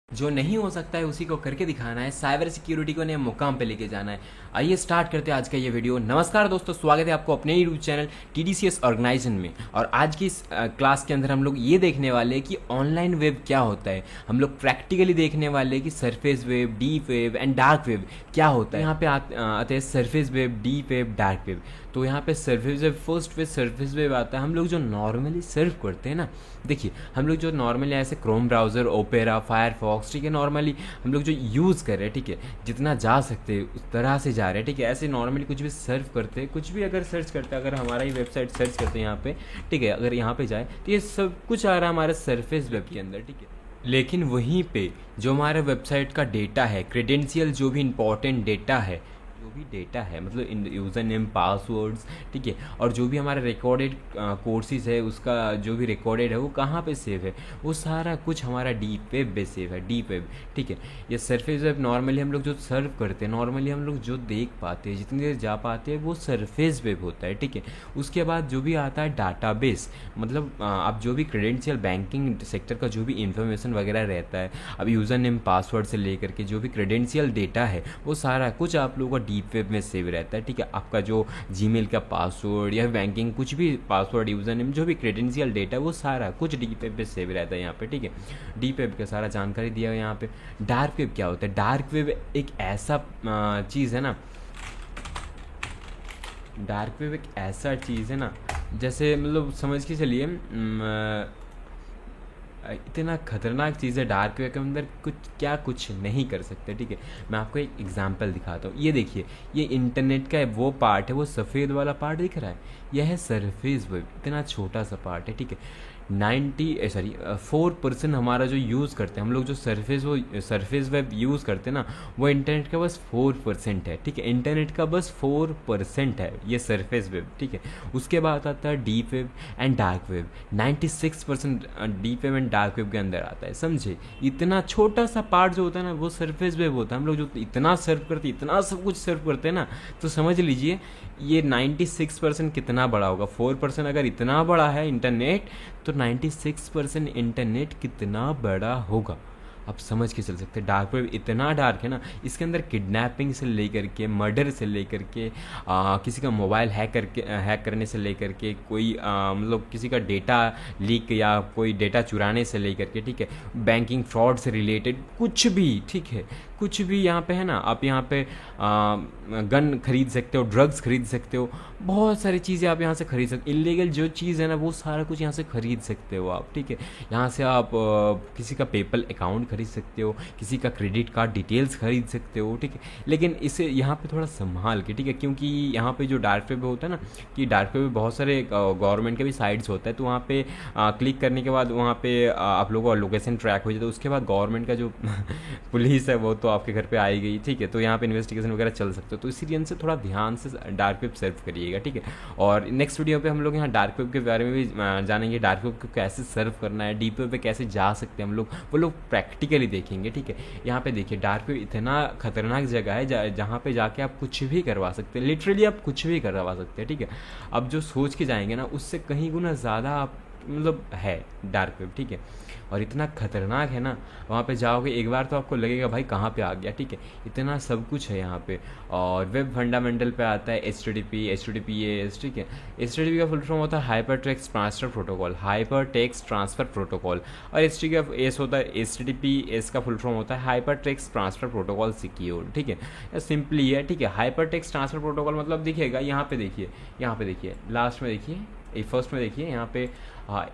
जो नहीं हो सकता है उसी को करके दिखाना है, साइबर सिक्योरिटी को नए मुकाम पे लेके जाना है। आइए स्टार्ट करते हैं आज का ये वीडियो। नमस्कार दोस्तों, स्वागत है आपको अपने यूट्यूब चैनल TDCS ऑर्गेनाइजेशन में। और आज की इस क्लास के अंदर हम लोग ये देखने वाले हैं कि ऑनलाइन वेब क्या होता है। हम लोग प्रैक्टिकली देखने वाले हैं कि surface web, deep web and dark web क्या होता है। यहाँ पे आते हैं surface web, deep web, dark web. तो यहाँ पे surface web, first web surface web आता है। हम लोग जो नॉर्मली सर्फ करते हैं ना, देखिए हम लोग जो नॉर्मली ऐसे क्रोम ब्राउज़र, ओपेरा, फायरफॉक्स, ठीक है, नॉर्मली हम लोग जो यूज़ कर रहे हैं, ठीक है, जितना जा सकते हैं उस तरह से जा रहे हैं, ठीक है। ऐसे नॉर्मली कुछ भी सर्फ करते हैं, कुछ भी अगर सर्च करते हैं, अगर हमारा ही वेबसाइट सर्च करते हैं यहाँ पे, ठीक है, अगर यहाँ पे जाए तो ये सब कुछ आ रहा है हमारे सरफेस वेब के अंदर, ठीक है। लेकिन वहीं पे जो हमारे वेबसाइट का डेटा है, क्रेडेंशियल, जो भी इंपॉर्टेंट डेटा है, जो भी डेटा है, मतलब यूज़र नेम, पासवर्ड्स, ठीक है, और जो भी हमारा रिकॉर्डेड कोर्सेज है, उसका जो भी रिकॉर्डेड है वो कहाँ पे सेव है, वो सारा कुछ हमारा डीप वेब पे सेव है, डीप वेब, ठीक है। ये सरफेस वेब नॉर्मली हम लोग जो सर्व करते हैं, नॉर्मली हम लोग जो देख पाते हैं, जितनी देर जा पाते हैं, वो सरफेस वेब होता है, ठीक है। उसके बाद जो भी आता है डाटाबेस, मतलब आप जो भी क्रेडेंशियल, बैंकिंग सेक्टर का जो भी इंफॉर्मेशन वगैरह रहता है, अब यूज़र नेम, पासवर्ड से लेकर के जो भी क्रेडेंशियल डेटा है, वो सारा कुछ आप लोगों का डीप वेब में सेव रहता है, ठीक है। आपका जो जीमेल का पासवर्ड या बैंकिंग कुछ भी पासवर्ड, यूज़र नेम, जो भी क्रेडेंशियल डेटा है, वो सारा कुछ डीप वेब में सेव रहता है यहाँ पे, ठीक है। डीप वेब का सारा जानकारी दिया है यहाँ पे। डार्क वेब क्या होता है? डार्क वेब एक ऐसा चीज़ है ना, डार्क वेब एक ऐसा चीज़ है ना, जैसे मतलब समझ के चलिए, इतना खतरनाक चीज़ है डार्क वेब के अंदर, कुछ नहीं कर सकते, ठीक है। मैं आपको एक एग्जांपल दिखाता हूँ। ये देखिए, ये इंटरनेट का वो पार्ट है, वो सफ़ेद वाला पार्ट दिख रहा है, यह है सरफेस वेब। इतना छोटा सा पार्ट है, ठीक है। 4% हमारा जो यूज़ करते हैं हम लोग, जो सरफेस वेब यूज़ करते हैं ना, वो इंटरनेट का बस 4% है, ठीक है। इंटरनेट का बस 4% है ये सरफेस वेब, ठीक है। उसके बाद आता है deep web and dark web. 96% deep web and dark web के अंदर आता है, समझे। इतना छोटा सा पार्ट जो होता है ना, वो सरफेस वेब होता है। हम लोग जो इतना सर्व करते हैं, इतना सब कुछ सर्व करते हैं ना, तो समझ लीजिए ये 96% कितना बड़ा होगा। 4% अगर इतना बड़ा है इंटरनेट, तो 96% इंटरनेट कितना बड़ा होगा, आप समझ के चल सकते हैं। डार्क वेब इतना डार्क है ना, इसके अंदर किडनैपिंग से लेकर के, मर्डर से लेकर के, किसी का मोबाइल हैक करने से लेकर के, कोई मतलब किसी का डेटा लीक या कोई डेटा चुराने से लेकर के, ठीक है, बैंकिंग फ्रॉड से रिलेटेड कुछ भी, ठीक है, कुछ भी यहाँ पे है ना। आप यहाँ पे गन खरीद सकते हो, ड्रग्स खरीद सकते हो, बहुत सारी चीज़ें आप यहाँ से खरीद सकते हो। इलीगल जो चीज़ है ना, वो सारा कुछ यहाँ से खरीद सकते हो आप, ठीक है। यहाँ से आप किसी का पेपल अकाउंट खरीद सकते हो, किसी का क्रेडिट कार्ड डिटेल्स खरीद सकते हो, ठीक है। लेकिन इसे यहाँ पे थोड़ा संभाल के, ठीक है, क्योंकि यहाँ पे जो डार्क वेब होता है ना, कि डार्क वेब में बहुत सारे गवर्नमेंट के भी साइट्स होता है, तो वहाँ पे क्लिक करने के बाद वहाँ पे आप लोगों का लोकेशन ट्रैक हो जाता है। उसके बाद गवर्नमेंट का जो पुलिस है वो तो आपके घर पे आई गई, ठीक है, तो यहाँ पे इन्वेस्टिगेशन वगैरह चल सकते हो। तो इसीलिए इनसे थोड़ा ध्यान से डार्क वेब सर्व करिएगा, ठीक है। और नेक्स्ट वीडियो पे हम लोग यहाँ डार्क वेब के बारे में भी जानेंगे, डार्क वेब को कैसे सर्व करना है, डीप वेब पे कैसे जा सकते हैं हम लोग, वो लोग प्रैक्टिकली देखेंगे, ठीक है। यहाँ पे देखिए, डार्क वेब इतना खतरनाक जगह है जहाँ पे जाके आप कुछ भी करवा सकते हैं, लिटरली आप कुछ भी करवा सकते हैं, ठीक है। अब जो सोच के जाएंगे ना, उससे कहीं गुना ज़्यादा आप मतलब है डार्क वेब, ठीक है। और इतना खतरनाक है ना, वहाँ पे जाओगे एक बार तो आपको लगेगा भाई कहाँ पे आ गया, ठीक है। इतना सब कुछ है यहाँ पे। और वेब फंडामेंटल पे आता है HTTP, HTTPS, ठीक है। HTTP का फुल फॉर्म होता है hyper text transfer protocol, hyper text transfer protocol. और HTTPS होता है, HTTPS का फुल फॉर्म होता है hyper text transfer protocol secure, ठीक है। सिंपली है, ठीक है। हाइपर टेक्स्ट ट्रांसफर प्रोटोकॉल मतलब दिखेगा यहाँ पे, देखिए, यहाँ पे देखिए, लास्ट में देखिए, फर्स्ट में देखिए, यहाँ पे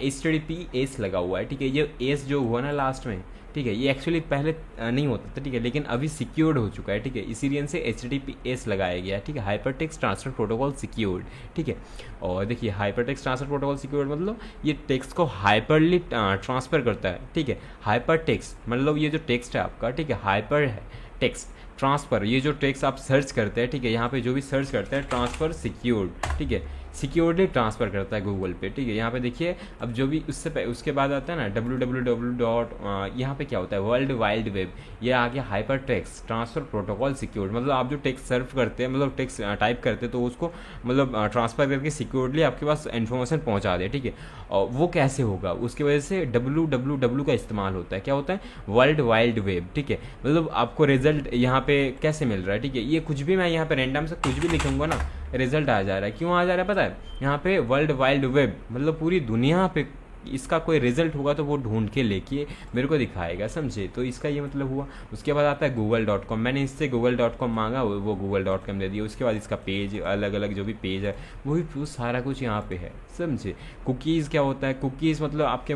HTTPS लगा हुआ है, ठीक है। ये एस जो हुआ ना लास्ट में, ठीक है, ये एक्चुअली पहले नहीं होता था, ठीक है, लेकिन अभी सिक्योर्ड हो चुका है, ठीक है। इसीलिए से HTTPS लगाया गया है, ठीक है, hyper text transfer protocol secured, ठीक है। और देखिए, hyper text transfer protocol secured मतलब ये टेक्स्ट को हाइपरली ट्रांसफर करता है, ठीक है। हाइपर टेक्स्ट मतलब ये जो टेक्स्ट है आपका, ठीक है, हाइपर है टेक्स्ट ट्रांसफर, ये जो टेक्स्ट आप सर्च करते हैं, ठीक है, यहाँ पे जो भी सर्च करते हैं, ट्रांसफर सिक्योर्ड, ठीक है। सिक्योरली ट्रांसफ़र करता है गूगल पे, ठीक है। यहाँ पे देखिए, अब जो भी उसके बाद आता है ना www डॉट, यहाँ पे क्या होता है, वर्ल्ड वाइड वेब, ये आ गया hyper text transfer protocol secure, मतलब आप जो टेक्स्ट सर्फ करते हैं, मतलब टेक्स्ट टाइप करते हैं, तो उसको मतलब ट्रांसफ़र करके सिक्योरली आपके पास इन्फॉर्मेशन पहुँचा दे, ठीक है। और वो कैसे होगा, उसकी वजह से www का इस्तेमाल होता है। क्या होता है, वर्ल्ड वाइड वेब, ठीक है। मतलब आपको रिजल्ट यहाँ पे कैसे मिल रहा है, ठीक है। ये कुछ भी मैं यहाँ पे रैंडम से कुछ भी लिखूंगा ना, रिजल्ट आ जा रहा है। क्यों आ जा रहा है पता है, यहाँ पे वर्ल्ड वाइड वेब मतलब पूरी दुनिया पे इसका कोई रिजल्ट होगा तो वो ढूंढ के लेके मेरे को दिखाएगा, समझे। तो इसका ये मतलब हुआ। उसके बाद आता है google.com, मैंने इससे google.com मांगा, वो google.com दे दिया। उसके बाद इसका पेज, अलग अलग जो भी पेज है वो भी सारा कुछ यहाँ पे है, समझे। कुकीज़ क्या होता है, कुकीज़ मतलब आपके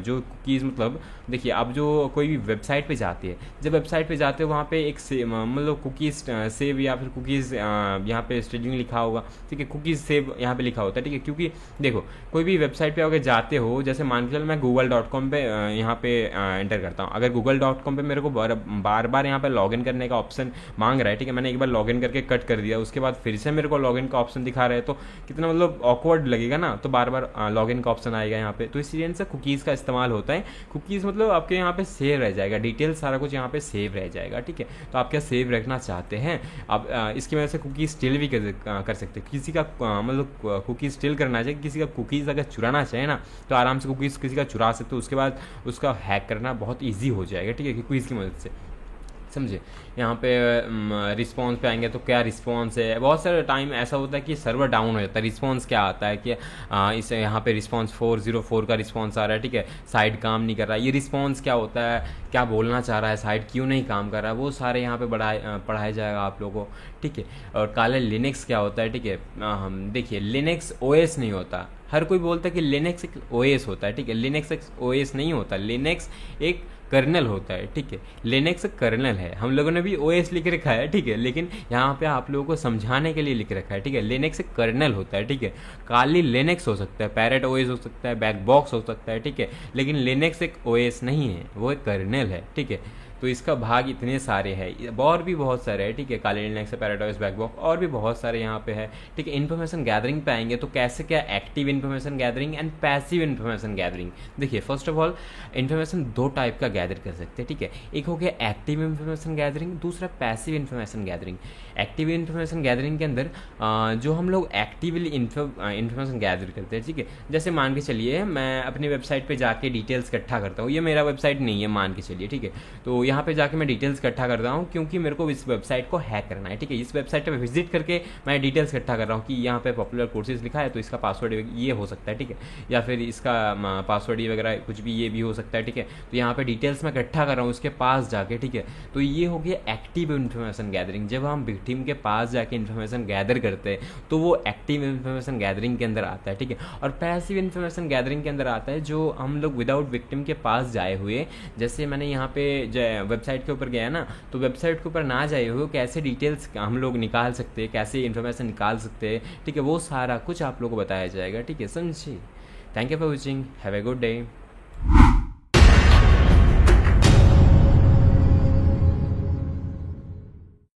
जो कुकीज़ मतलब देखिए, आप जो कोई भी वेबसाइट पे जाते हैं, जब वेबसाइट पे जाते हो वहाँ पे एक मतलब कुकीज़ सेव या फिर कुकीज़ यहाँ पे स्ट्रिंग लिखा होगा, ठीक है। कुकीज़ सेव यहाँ पे लिखा होता है, ठीक है। क्योंकि देखो, कोई भी वेबसाइट पे अगर जाते हो, जैसे मान के चलो मैं google.com पे यहाँ पे एंटर करता हूँ। अगर google.com पे मेरे को बार बार यहाँ पे लॉगिन करने का ऑप्शन मांग रहा है, ठीक है। मैंने एक बार लॉगिन करके कट कर दिया, उसके बाद फिर से मेरे को लॉगिन का ऑप्शन दिखा रहा है, तो कितना मतलब ऑकवर्ड लगेगा ना। तो बार बार लॉगिन का ऑप्शन आएगा यहाँ पे, तो इस रीजन से कुकीज़ का इस्तेमाल होता है। कुकीज़ मतलब आपके यहाँ पे सेव रह जाएगा, डिटेल सारा कुछ यहाँ पे सेव रह जाएगा, ठीक है। तो आप क्या सेव रखना चाहते हैं आप, इसकी वजह से कुकीज़ स्टिल भी कर सकते हैं। किसी का मतलब कुकीज़ स्टिल करना चाहिए, किसी का कुकीज़ अगर चुराना चाहे ना, तो आराम से कुकीज़ किसी का चुरा सकते हो। उसके बाद उसका हैक करना बहुत ईजी हो जाएगा, ठीक है, कुकीज़ की मदद से, समझे। यहाँ पे रिस्पॉन्स पे आएंगे तो क्या रिस्पॉन्स है, बहुत सारे टाइम ऐसा होता है कि सर्वर डाउन हो जाता है। रिस्पॉन्स क्या आता है कि इसे यहाँ पे रिस्पॉन्स 404 का रिस्पॉन्स आ रहा है, ठीक है, साइट काम नहीं कर रहा है। ये रिस्पॉन्स क्या होता है, क्या बोलना चाह रहा है, साइट क्यों नहीं काम कर रहा है, वो सारे यहाँ पे पढ़ाया जाएगा आप लोगों को, ठीक है। और काले लिनक्स क्या होता है, ठीक है। हम देखिए, लिनक्स ओएस नहीं होता। हर कोई बोलता है कि लिनक्स एक ओएस होता है, ठीक है। लिनक्स एक ओएस नहीं होता, लिनक्स एक कर्नल होता है, ठीक है। लिनक्स कर्नल है, हम लोगों ने भी ओएस लिख रखा है, ठीक है, लेकिन यहाँ पे आप लोगों को समझाने के लिए लिख रखा है, ठीक है। लिनक्स एक कर्नल होता है, ठीक है। काली लिनक्स हो सकता है, पैरेट ओएस हो सकता है, बैक बॉक्स हो सकता है, ठीक है, लेकिन लिनक्स एक ओएस नहीं है, वो एक कर्नल है, ठीक है। तो इसका भाग इतने सारे हैं, और भी बहुत सारे हैं, ठीक है। काले Linux, parrot OS, back box, और भी बहुत सारे यहाँ पे है, ठीक है। इन्फॉर्मेशन गैदरिंग पे आएंगे तो कैसे क्या active information gathering and passive information gathering. देखिए, फर्स्ट ऑफ ऑल इन्फॉर्मेशन दो टाइप का गैदर कर सकते हैं, ठीक है। एक हो गया एक्टिव इन्फॉर्मेशन गैदरिंग, दूसरा passive information gathering. Active information gathering के अंदर जो हम लोग एक्टिवली इन्फॉर्मेशन गैदर करते हैं, ठीक है। जैसे मान के चलिए मैं अपनी वेबसाइट पे जाके डिटेल्स इकट्ठा करता हूँ, ये मेरा वेबसाइट नहीं है मान के चलिए, ठीक है। तो यहाँ पे जाके मैं डिटेल्स इकट्ठा कर रहा हूँ क्योंकि मेरे को इस वेबसाइट को हैक करना है, ठीक है। इस वेबसाइट पे विजिट करके मैं डिटेल्स इकट्ठा कर रहा हूँ कि यहाँ पे पॉपुलर कोर्सेज लिखा है, तो इसका पासवर्ड ये हो सकता है, ठीक है, या फिर इसका पासवर्ड ये वगैरह कुछ भी ये भी हो सकता है, ठीक है। तो यहाँ पे डिटेल्स मैं इकट्ठा कर रहा हूँ उसके पास जाके, ठीक है। तो ये हो गया एक्टिव इन्फॉर्मेशन गैदरिंग। जब हम विक्टिम के पास जाके इन्फॉर्मेशन गैदर करते हैं तो वो एक्टिव इन्फॉर्मेशन गैदरिंग के अंदर आता है, ठीक है। और पैसिव इन्फॉर्मेशन गैदरिंग के अंदर आता है जो हम लोग विदाउट विक्टिम के पास जाए हुए, जैसे मैंने यहाँ पे वेबसाइट के ऊपर गया ना, तो वेबसाइट के ऊपर ना जाए हुए कैसे डिटेल्स हम लोग निकाल सकते हैं, कैसे इन्फॉर्मेशन निकाल सकते हैं, ठीक है, वो सारा कुछ आप लोगों को बताया जाएगा, ठीक है, समझिए। Thank you for watching, have a good day.